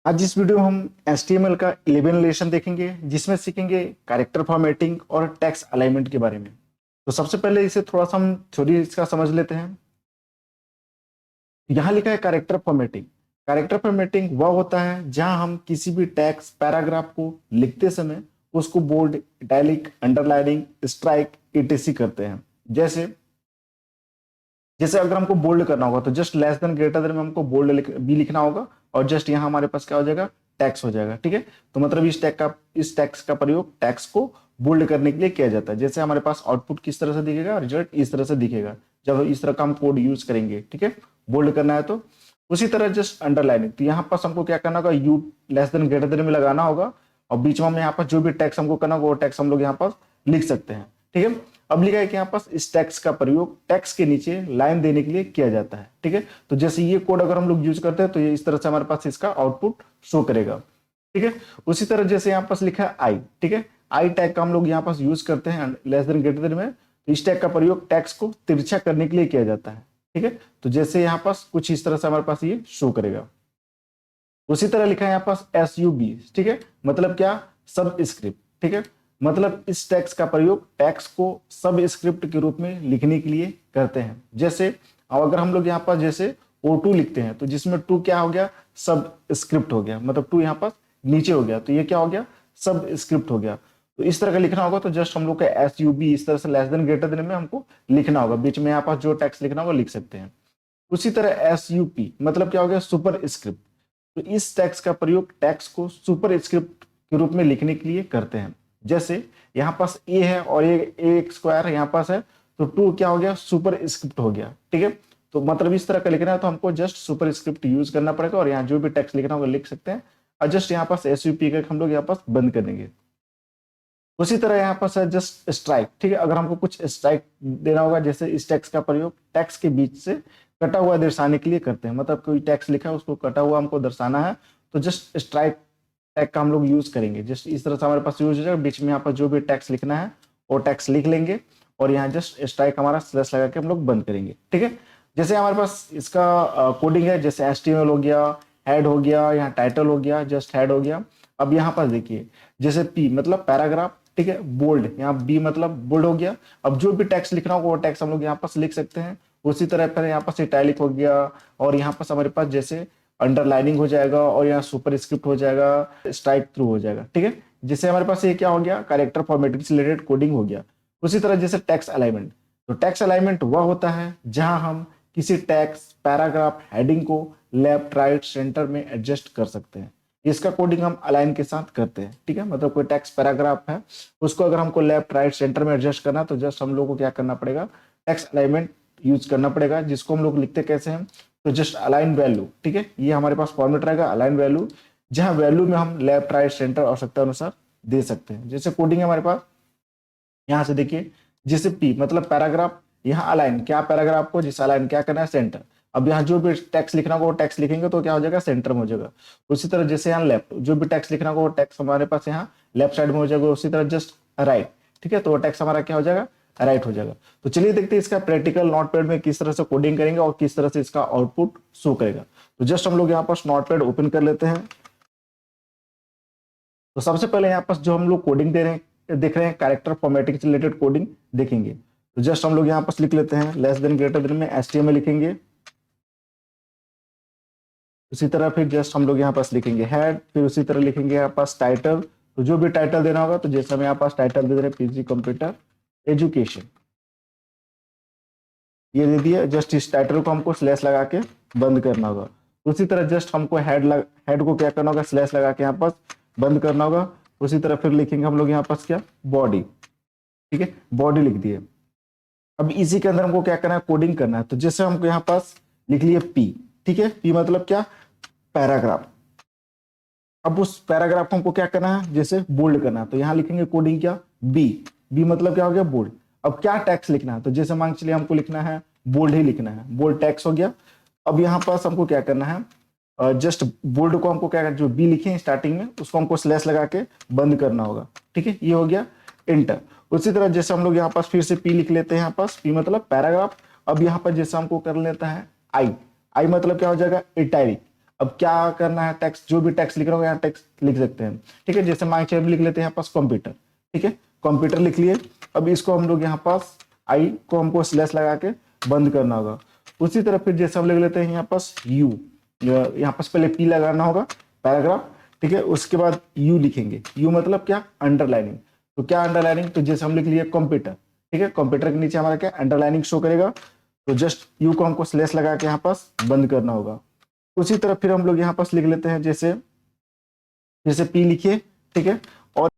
आज इस वीडियो में हम HTML का 11 लेसन देखेंगे जिसमें सीखेंगे कैरेक्टर फॉर्मेटिंग और टेक्स्ट अलाइनमेंट के बारे में। तो सबसे पहले इसे थोड़ा सा हम थ्योरी इसका समझ लेते हैं। यहाँ लिखा है कैरेक्टर फॉर्मेटिंग। कैरेक्टर फॉर्मेटिंग वह होता है जहां हम किसी भी टेक्स्ट पैराग्राफ को लिखते समय उसको bold, italic, underlining, strike etc करते हैं। जैसे जैसे अगर हमको बोल्ड करना होगा तो just less than greater than में हमको बोल्ड भी लिखना होगा और जस्ट यहाँ हमारे पास क्या हो जाएगा, टैक्स हो जाएगा। ठीक है, तो मतलब इस टैक्स का प्रयोग टैक्स को बोल्ड करने के लिए किया जाता है। जैसे हमारे पास आउटपुट किस तरह से दिखेगा, रिजल्ट इस तरह से दिखेगा जब इस तरह का हम कोड यूज करेंगे। ठीक है, बोल्ड करना है तो उसी तरह जस्ट अंडरलाइनिंग, तो यहाँ पास हमको क्या करना होगा, you less than greater than में लगाना होगा और बीच में हम यहाँ पर जो भी टैक्स हमको करना होगा वो टैक्स हम लोग यहाँ पर लिख सकते हैं। ठीक है, अब लिखा है कि यहाँ पास इस टैक्स का प्रयोग टैक्स के नीचे लाइन देने के लिए किया जाता है। ठीक है, तो जैसे ये कोड अगर हम लोग यूज करते हैं तो ये इस तरह से हमारे पास इसका आउटपुट शो करेगा। ठीक है, उसी तरह जैसे यहाँ पास लिखा है आई, ठीक है, आई टैग का हम लोग यहाँ पास यूज करते हैं लेस देन ग्रेटर देन में, तो इस टैग का प्रयोग टैक्स को तिरछा करने के लिए किया जाता है। ठीक है, तो जैसे यहाँ पास कुछ इस तरह से हमारे पास ये शो करेगा। उसी तरह लिखा है यहाँ पास SUB, ठीक है, मतलब क्या, सब स्क्रिप्ट। ठीक है, मतलब इस टेक्स्ट का प्रयोग टेक्स्ट को सब स्क्रिप्ट के रूप में लिखने के लिए करते हैं। जैसे अगर हम लोग यहाँ पर जैसे O2 लिखते हैं तो जिसमें टू क्या हो गया, सब स्क्रिप्ट हो गया, मतलब टू यहाँ पर नीचे हो गया तो ये क्या हो गया, सब स्क्रिप्ट हो गया। तो इस तरह का लिखना होगा तो जस्ट हम लोग का SUB इस तरह से लेस देन ग्रेटर देन में हमको लिखना होगा, बीच में यहाँ पास जो टेक्स्ट लिखना होगा लिख सकते हैं। उसी तरह SUP मतलब क्या हो गया, सुपर स्क्रिप्ट। तो इस टैक्स का प्रयोग टैक्स को सुपर स्क्रिप्ट के रूप में लिखने के लिए करते हैं। जैसे यहाँ पास ए है और ये ए स्क्वायर यहाँ पास है तो टू क्या हो गया, सुपर स्क्रिप्ट हो गया। ठीक है, तो मतलब इस तरह का लिखना है तो हमको जस्ट सुपर स्क्रिप्ट यूज करना पड़ेगा और यहाँ जो भी टेक्स्ट लिखना होगा लिख सकते हैं और जस्ट यहाँ पास SUP का हम लोग यहाँ पास बंद कर देंगे। उसी तरह यहाँ पास है जस्ट स्ट्राइक। ठीक है, अगर हमको कुछ स्ट्राइक देना होगा जैसे इस टेक्स्ट का प्रयोग टेक्स्ट के बीच से कटा हुआ दर्शाने के लिए करते हैं, मतलब कोई टेक्स्ट लिखा है उसको कटा हुआ हमको दर्शाना है तो जस्ट स्ट्राइक टैग का हम लोग यूज करेंगे। जस्ट इस तरह से हमारे पास यूज हो जाएगा, बीच में यहाँ पर जो भी टैक्स लिखना है वो टैक्स लिख लेंगे और यहाँ जस्ट स्ट्राइक हमारा स्लैश लगा के हम लोग बंद करेंगे। ठीक है, जैसे हमारे पास इसका कोडिंग है, जैसे HTML हो गया, हेड हो गया, यहाँ टाइटल हो गया, जस्ट हेड हो गया। अब यहाँ पर देखिए जैसे P मतलब पैराग्राफ, ठीक है, बोल्ड, यहाँ B मतलब बोल्ड हो गया। अब जो भी टैक्स लिखना होगा वो टैक्स हम लोग यहाँ पास लिख सकते हैं। उसी तरह फिर यहाँ पास इटैलिक हो गया और यहाँ पास हमारे पास जैसे अंडरलाइनिंग हो जाएगा और यहाँ सुपर स्क्रिप्ट हो जाएगा, स्ट्राइक थ्रू हो जाएगा। ठीक है, जैसे हमारे पास ये क्या हो गया, कैरेक्टर फॉर्मेटिंग से रिलेटेड कोडिंग हो गया। उसी तरह जैसे टेक्स्ट अलाइनमेंट, तो टेक्स्ट अलाइनमेंट वह होता है जहां हम किसी टेक्स्ट, पैराग्राफ, हेडिंग को लेफ्ट, राइट, सेंटर में एडजस्ट कर सकते हैं। इसका कोडिंग हम अलाइन के साथ करते हैं। ठीक है, मतलब कोई टेक्स्ट पैराग्राफ है उसको अगर हमको लेफ्ट, राइट, सेंटर में एडजस्ट करना तो जस्ट हम लोग को क्या करना पड़ेगा, टेक्स्ट अलाइनमेंट यूज करना पड़ेगा, जिसको हम लोग लिखते कैसे हैं, तो जस्ट अलाइन वैल्यू। ठीक है, ये हमारे पास फॉर्मेट रहेगा अलाइन वैल्यू, जहां वैल्यू में हम लेफ्ट, राइट, सेंटर आवश्यकता अनुसार दे सकते हैं। जैसे कोडिंग है हमारे पास, यहाँ से देखिए जैसे P मतलब पैराग्राफ, यहाँ अलाइन क्या, पैराग्राफ को जिस अलाइन क्या करना है, सेंटर। अब यहाँ जो भी टैक्स लिखना होगा वो टैक्स लिखेंगे तो क्या हो जाएगा, सेंटर में हो जाएगा। उसी तरह जैसे यहाँ लेफ्ट, जो भी टैक्स लिखना होगा वो टैक्स हमारे पास यहाँ लेफ्ट साइड में हो जाएगा। उसी तरह जस्ट राइट, ठीक है, तो वो टैक्स हमारा क्या हो जाएगा, राइट हो जाएगा। तो चलिए देखते हैं इसका प्रैक्टिकल नोटपैड में किस तरह से कोडिंग करेंगे और किस तरह से इसका आउटपुट शो करेगा। तो जस्ट हम लोग यहाँ पास नोटपैड ओपन कर लेते हैं। तो सबसे पहले यहाँ पास जो हम लोग कोडिंग देख रहे हैं कैरेक्टर फॉर्मेटिंग से रिलेटेड कोडिंग देखेंगे। तो जस्ट हम लोग यहाँ पास लिख लेते हैं लेस देन ग्रेटर देन में HTML लिखेंगे। उसी तरह फिर जस्ट हम लोग यहाँ पास लिखेंगे हेड, फिर उसी तरह लिखेंगे यहाँ पास टाइटल। तो जो भी टाइटल देना होगा तो जैसे हम यहाँ पास टाइटल दे रहे हैं PG कंप्यूटर एजुकेशन, ये दे दिया। जस्ट इस टाइटल को हमको स्लैश लगा के बंद करना होगा। उसी तरह जस्ट हमको हेड को क्या करना होगा, स्लैश लगा के यहाँ पास बंद करना होगा। उसी तरह फिर लिखेंगे हम लोग यहाँ पास क्या, बॉडी। ठीक है, बॉडी लिख दिए। अब इसी के अंदर हमको क्या करना है, कोडिंग करना है। तो जैसे हमको यहाँ पास लिख लिए P, ठीक है, P मतलब क्या, पैराग्राफ। अब उस पैराग्राफ को हमको क्या करना है, जैसे बोल्ड करना है तो यहाँ लिखेंगे कोडिंग क्या, B मतलब क्या हो गया, बोल्ड। अब क्या टैक्स लिखना है, तो जैसे मान चलिए हमको लिखना है बोल्ड ही लिखना है, बोल्ड टैक्स हो गया। अब यहाँ पास हमको क्या करना है, जस्ट बोल्ड को हमको क्या, जो B लिखे हैं स्टार्टिंग में उसको हमको स्लैश लगा के बंद करना होगा। ठीक है, ये हो गया इंटर। उसी तरह जैसे हम लोग यहाँ पास फिर से P लिख लेते हैं, यहाँ पास P मतलब पैराग्राफ। अब यहाँ पर जैसे हमको कर लेता है आई मतलब क्या हो जाएगा, इटैलिक। अब क्या करना है, टेक्स्ट जो भी टेक्स्ट लिख रहा होगा यहाँ टेक्स्ट लिख सकते हैं, ठीक है। जैसे मान के लिख लेते हैं यहाँ पास कंप्यूटर, ठीक है, कंप्यूटर लिख लिए। अब इसको हम लोग यहाँ पास आई को हमको स्लैश लगा के बंद करना होगा। उसी तरह फिर जैसे हम लिख लेते हैं यहाँ पास यू, यहाँ पास पहले पी लगाना होगा पैराग्राफ, ठीक है। उसके बाद यू लिखेंगे, यू मतलब क्या, अंडरलाइनिंग। तो क्या अंडरलाइनिंग, तो जैसे हम लिख लिए कंप्यूटर, ठीक है, कंप्यूटर के नीचे हमारा क्या अंडरलाइनिंग शो करेगा, तो जस्ट यू को हमको स्लैश लगा के यहाँ पास बंद करना होगा। उसी तरह फिर हम लोग यहाँ पास लिख लेते हैं जैसे जैसे पी लिखिए, ठीक है, और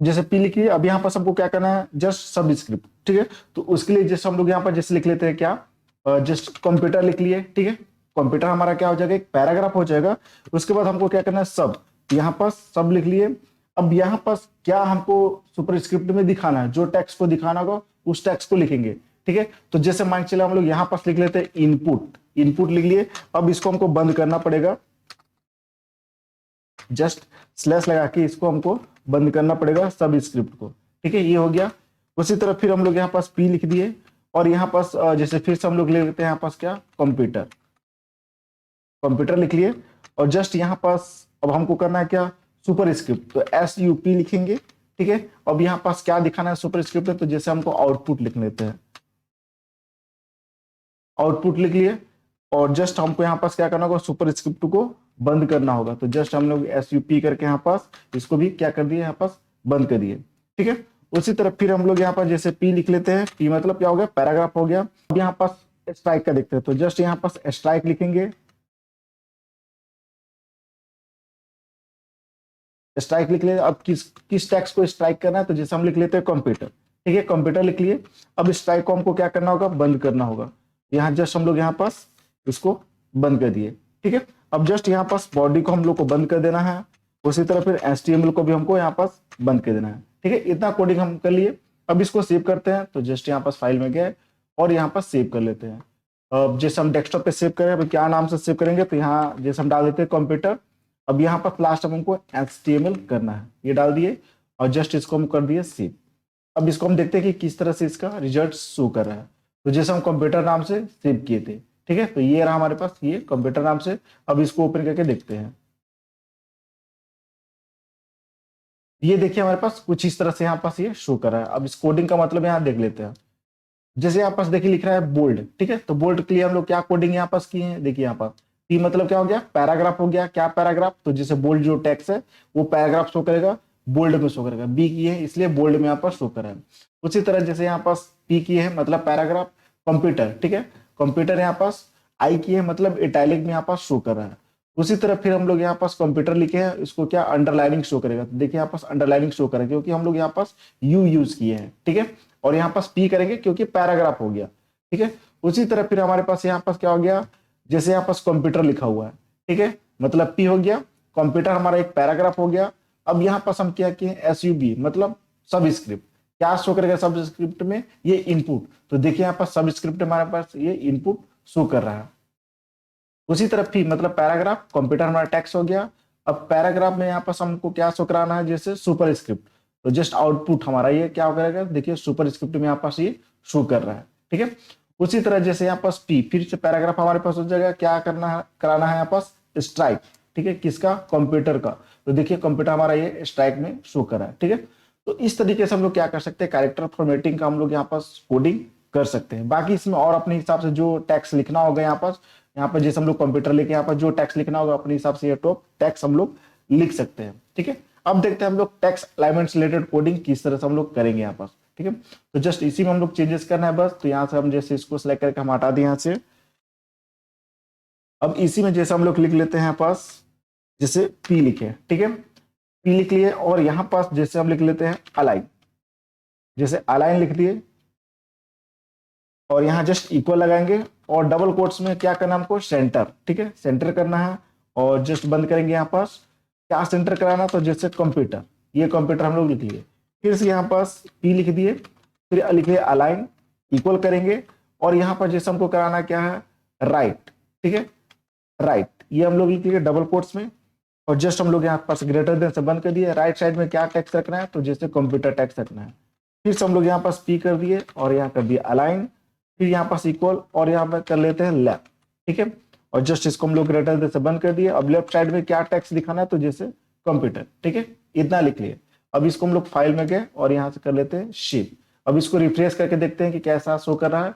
जैसे पी लिखिए। अब यहाँ पास हमको क्या करना है, जस्ट सब स्क्रिप्ट, ठीक है। तो उसके लिए जैसे हम लोग यहाँ पर जैसे लिख लेते हैं क्या, जस्ट कंप्यूटर लिख लिए, ठीक है। कंप्यूटर हमारा क्या हो जाएगा, एक पैराग्राफ हो जाएगा। उसके बाद हमको क्या करना है, सब, यहाँ पास सब लिख लिए। अब यहाँ पास क्या हमको सुपरस्क्रिप्ट में दिखाना है, जो टेक्स्ट को दिखाना होगा उस टेक्स्ट को लिखेंगे, ठीक है। तो जैसे मान चले हम लोग यहाँ पास लिख लेते हैं इनपुट, इनपुट लिख लिए। अब इसको हमको बंद करना पड़ेगा, जस्ट स्लैश लगा के इसको हमको बंद करना पड़ेगा सब स्क्रिप्ट को, ठीक है, ये हो गया। उसी तरह फिर हम लोग यहाँ पास पी लिख दिए, और यहाँ पास जैसे फिर से हम लोग ले लेते हैं यहाँ पास क्या, कंप्यूटर, कंप्यूटर लिख लिए। और जस्ट यहाँ पास अब हमको करना है क्या, सुपर स्क्रिप्ट, तो एस यू पी लिखेंगे, ठीक है। अब यहाँ पास क्या दिखाना है सुपर स्क्रिप्ट में, तो जैसे हमको आउटपुट लिख लेते हैं, आउटपुट लिख लिए। और जस्ट हमको यहाँ पास क्या करना होगा, सुपर स्क्रिप्ट को बंद करना होगा। तो जस्ट हम लोग एस यू पी करके यहाँ पास इसको भी क्या कर दिए, यहाँ पास बंद कर दिए, ठीक है। उसी तरह फिर हम लोग यहाँ पर जैसे पी लिख लेते हैं, पी मतलब क्या हो गया, पैराग्राफ हो गया। अब यहाँ पास स्ट्राइक का देखते हैं, तो जस्ट यहाँ पास स्ट्राइक लिखेंगे, स्ट्राइक लिख लिए। अब किस टेक्स्ट को स्ट्राइक करना है, तो जैसे हम लिख लेते हैं कंप्यूटर, ठीक है, कंप्यूटर लिख लिए। अब स्ट्राइक को हमको क्या करना होगा, बंद करना होगा। यहाँ जस्ट हम लोग यहाँ पास इसको बंद कर दिए, ठीक है। अब जस्ट यहाँ पास बॉडी को हम लोग को बंद कर देना है। उसी तरह फिर HTML को भी हमको यहाँ पास बंद कर देना है, ठीक है। इतना कोडिंग हम कर लिए। अब इसको सेव करते हैं, तो जस्ट यहाँ पास फाइल में गए और यहाँ पास सेव कर लेते हैं। अब जैसे हम डेस्कटॉप पे सेव करें, क्या नाम से सेव करेंगे, तो यहाँ जैसे हम डाल देते हैं कंप्यूटर। अब यहाँ पर लास्ट में हमको HTML करना है, ये डाल दिए और जस्ट इसको हम कर दिए सेव। अब इसको हम देखते हैं कि किस तरह से इसका रिजल्ट शो कर रहा है। तो जैसे हम कंप्यूटर नाम से सेव किए थे, ठीक है, तो ये रहा हमारे पास, ये कंप्यूटर नाम से। अब इसको ओपन करके देखते हैं, ये देखिए हमारे पास कुछ इस तरह से यहाँ पास ये शो कर रहा है। अब इस कोडिंग का मतलब यहाँ देख लेते हैं। जैसे यहाँ पास देखिए लिख रहा है बोल्ड, ठीक है, तो बोल्ड के लिए हम लोग क्या कोडिंग यहाँ पास किए हैं, देखिए यहाँ पास पी मतलब क्या हो गया, पैराग्राफ हो गया। क्या पैराग्राफ, तो जैसे बोल्ड जो टेक्स्ट है वो पैराग्राफ शो करेगा, बोल्ड में शो करेगा। बी की है इसलिए बोल्ड में यहाँ पर शो कर रहा है। उसी तरह जैसे यहाँ पास पी की है मतलब पैराग्राफ, कंप्यूटर, ठीक है, कंप्यूटर यहाँ पास आई की है मतलब इटैलिक में यहाँ पास शो कर रहा है। उसी तरह फिर हम लोग यहाँ पास कंप्यूटर लिखे हैं, इसको क्या अंडरलाइनिंग शो करेगा, तो देखिए यहाँ पास अंडरलाइनिंग शो करेगा क्योंकि हम लोग यहाँ पास यू यूज किए हैं, ठीक है। और यहाँ पास पी करेंगे क्योंकि पैराग्राफ हो गया, ठीक है। उसी तरह फिर हमारे पास यहाँ पास क्या हो गया, जैसे यहाँ पास कंप्यूटर लिखा हुआ है, ठीक है, मतलब पी हो गया, कंप्यूटर हमारा एक पैराग्राफ हो गया। अब यहाँ पास हम क्या किए, SUB मतलब सब स्क्रिप्ट, क्या शो करेगा सब स्क्रिप्ट में, ये इनपुट। तो देखिए यहाँ पास सब स्क्रिप्ट हमारे पास ये इनपुट शो कर रहा है। उसी तरह पी मतलब पैराग्राफ, कंप्यूटर हमारा टेक्स्ट हो गया। अब पैराग्राफ में यहाँ पास हमको क्या शो कराना है, जैसे सुपर स्क्रिप्ट, तो जस्ट आउटपुट हमारा ये क्या करेगा, देखिए सुपर स्क्रिप्ट में यहाँ पास ये शो कर रहा है, ठीक है। उसी तरह जैसे यहाँ पास पी फिर से पैराग्राफ हमारे पास हो जाएगा, क्या करना है, कराना है यहाँ पास स्ट्राइक, ठीक है, किसका, कंप्यूटर का। तो देखिए कंप्यूटर हमारा ये स्ट्राइक में शो कर रहा है, ठीक है। तो इस तरीके से हम लोग क्या कर सकते हैं, कैरेक्टर फॉर्मेटिंग का हम लोग यहाँ पास कोडिंग कर सकते हैं। बाकी इसमें और अपने हिसाब से जो टेक्स्ट लिखना होगा यहाँ पर जैसे हम लोग कंप्यूटर लेके यहाँ पर जो टेक्स्ट लिखना होगा अपने हिसाब से ये टॉप टेक्स्ट हम लोग लिख सकते हैं, ठीक है। अब देखते हैं हम लोग टेक्स्ट अलाइनमेंट रिलेटेड कोडिंग किस तरह से हम लोग करेंगे यहाँ पास, ठीक है। तो जस्ट इसी में हम लोग चेंजेस करना है बस। तो यहाँ से हम जैसे इसको सिलेक्ट करके हम हटा दें यहाँ से। अब इसी में जैसे हम लोग लिख लेते हैं यहाँ पास जैसे पी लिखे, ठीक है, पी लिख लिए। और यहाँ पास जैसे हम लिख लेते हैं अलाइन, जैसे अलाइन लिख दिए और यहाँ जस्ट इक्वल लगाएंगे और डबल कोट्स में क्या करना है हमको, सेंटर, ठीक है, सेंटर करना है। और जस्ट बंद करेंगे यहाँ पास, क्या सेंटर कराना, तो जैसे कंप्यूटर, ये कंप्यूटर हम लोग लिख लिए। फिर से यहाँ पास पी लिख दिए, फिर लिख लिए अलाइन, इक्वल करेंगे। और यहाँ पर जैसे हमको कराना क्या है, राइट, ठीक है, राइट, ये हम लोग लिख लिए डबल कोट्स में। और जस्ट हम लोग यहाँ पास ग्रेटर देन से बंद कर दिए। राइट साइड में क्या टेक्स्ट रखना है, तो जैसे कंप्यूटर टेक्स्ट रखना है। फिर से हम लोग यहाँ पास पी कर दिए और यहाँ कर दिए अलाइन, फिर यहाँ पास इक्वल और यहाँ पर कर लेते हैं लेफ्ट, ठीक है। और जस्ट इसको हम लोग ग्रेटर देन से बंद कर दिए। अब लेफ्ट साइड में क्या टेक्स्ट दिखाना है, तो जैसे कंप्यूटर, ठीक है, इतना लिख लिए। अब इसको हम लोग फाइल में गए और यहाँ से कर लेते हैं शिप। अब इसको रिफ्रेश करके देखते हैं कि कैसा शो कर रहा है।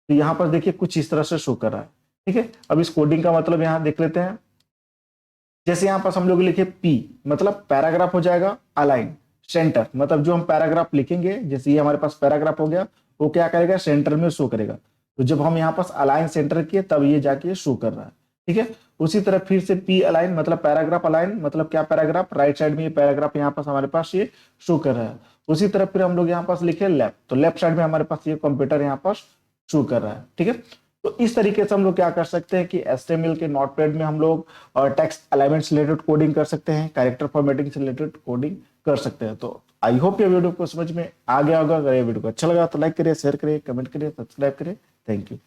तो यहाँ पर देखिए कुछ इस तरह से शो कर रहा है, ठीक है। अब इस कोडिंग का मतलब यहाँ देख लेते हैं। जैसे यहाँ पर हम लोग लिखे पी, मतलब पैराग्राफ हो जाएगा अलाइन सेंटर, मतलब जो हम पैराग्राफ लिखेंगे, जैसे ये हमारे पास पैराग्राफ हो गया, वो क्या करेगा, सेंटर में शो करेगा। तो जब हम यहाँ पास अलाइन सेंटर किए तब ये जाके शो कर रहा है, ठीक है। उसी तरह फिर से पी अलाइन, मतलब पैराग्राफ अलाइन, मतलब क्या पैराग्राफ, राइट साइड में ये पैराग्राफ यहाँ पास हमारे पास ये शो कर रहा है। उसी तरह फिर हम लोग यहाँ पास लिखे लेफ्ट, तो लेफ्ट साइड में हमारे पास ये कंप्यूटर यहाँ पास शो कर रहा है, ठीक है। तो इस तरीके से हम लोग क्या कर सकते हैं कि HTML के नोटपैड में हम लोग टेक्स्ट अलाइनमेंट से रिलेटेड कोडिंग कर सकते हैं, कैरेक्टर फॉर्मेटिंग से रिलेटेड कोडिंग कर सकते हैं। तो आई होप ये वीडियो को समझ में आ गया होगा। अगर ये वीडियो को अच्छा लगा तो लाइक करिए, शेयर करिए, कमेंट करिए, सब्सक्राइब करिए। Thank you.